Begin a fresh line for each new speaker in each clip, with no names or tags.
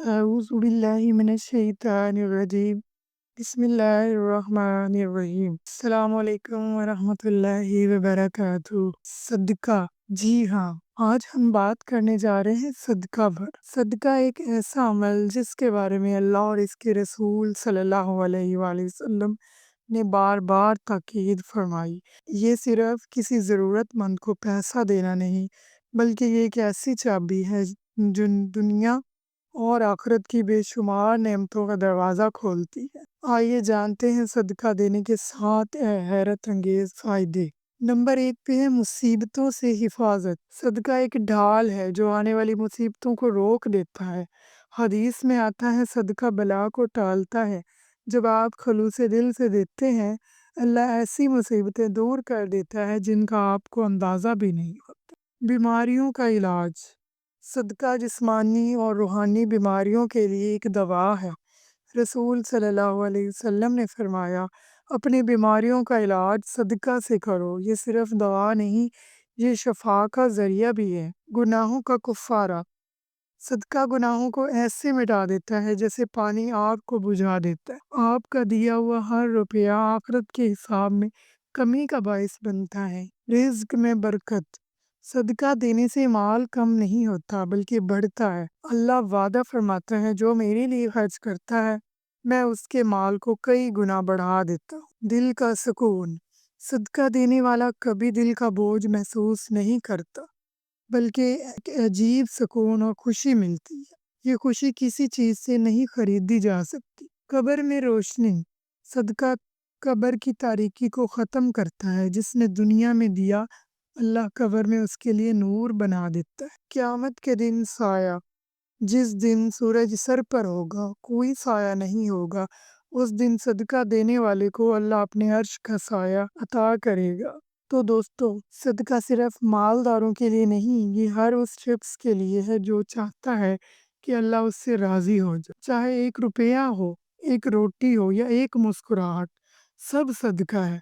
اعوذ باللہ من الشیطان الرجیم بسم اللہ الرحمن الرحیم السلام علیکم ورحمۃ اللہ وبرکاتہ۔ صدقہ، جی ہاں، آج ہم بات کرنے جا رہے ہیں صدقہ پر۔ صدقہ ایک ایسا عمل جس کے بارے میں اللہ اور اس کے رسول صلی اللہ علیہ وآلہ وسلم نے بار بار تاکید فرمائی۔ یہ صرف کسی ضرورت مند کو پیسہ دینا نہیں، بلکہ یہ ایک ایسی چابی ہے جو دنیا اور آخرت کی بے شمار نعمتوں کا دروازہ کھولتی ہے۔ آئیے جانتے ہیں صدقہ دینے کے 7 حیرت انگیز فائدے۔ نمبر 1 پہ ہے مصیبتوں سے حفاظت۔ صدقہ ایک ڈھال ہے جو آنے والی مصیبتوں کو روک دیتا ہے۔ حدیث میں آتا ہے صدقہ بلا کو ٹالتا ہے۔ جب آپ خلوص دل سے دیتے ہیں، اللہ ایسی مصیبتیں دور کر دیتا ہے جن کا آپ کو اندازہ بھی نہیں ہوتا۔ بیماریوں کا علاج۔ صدقہ جسمانی اور روحانی بیماریوں کے لیے ایک دوا ہے۔ رسول صلی اللہ علیہ وسلم نے فرمایا، اپنی بیماریوں کا علاج صدقہ سے کرو۔ یہ صرف دوا نہیں، یہ شفا کا ذریعہ بھی ہے۔ گناہوں کا کفارہ۔ صدقہ گناہوں کو ایسے مٹا دیتا ہے جیسے پانی آگ کو بجھا دیتا ہے۔ آپ کا دیا ہوا ہر روپیہ آخرت کے حساب میں کمی کا باعث بنتا ہے۔ رزق میں برکت۔ صدقہ دینے سے مال کم نہیں ہوتا بلکہ بڑھتا ہے۔ اللہ وعدہ فرماتا ہے، جو میرے لیے خرچ کرتا ہے میں اس کے مال کو کئی گنا بڑھا دیتا ہوں۔ دل کا سکون۔ صدقہ دینے والا کبھی دل کا بوجھ محسوس نہیں کرتا، بلکہ ایک عجیب سکون اور خوشی ملتی ہے۔ یہ خوشی کسی چیز سے نہیں خریدی جا سکتی۔ قبر میں روشنی۔ صدقہ قبر کی تاریکی کو ختم کرتا ہے۔ جس نے دنیا میں دیا، اللہ قبر میں اس کے لیے نور بنا دیتا ہے۔ قیامت کے دن سایہ۔ جس دن سورج سر پر ہوگا، کوئی سایہ نہیں ہوگا، اس دن صدقہ دینے والے کو اللہ اپنے عرش کا سایہ عطا کرے گا۔ تو دوستو، صدقہ صرف مالداروں کے لیے نہیں، یہ ہر اس شخص کے لیے ہے جو چاہتا ہے کہ اللہ اس سے راضی ہو جائے۔ چاہے 1 روپیہ ہو، 1 روٹی ہو یا 1 مسکراہٹ، سب صدقہ ہے۔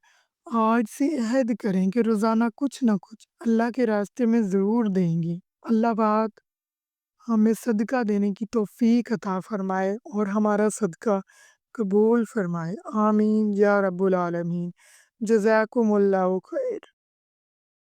آج سے عہد کریں کہ روزانہ کچھ نہ کچھ اللہ کے راستے میں ضرور دیں گے۔ اللہ پاک ہمیں صدقہ دینے کی توفیق عطا فرمائے اور ہمارا صدقہ قبول فرمائے۔ آمین یا رب العالمین۔ جزاکم اللہ خیر۔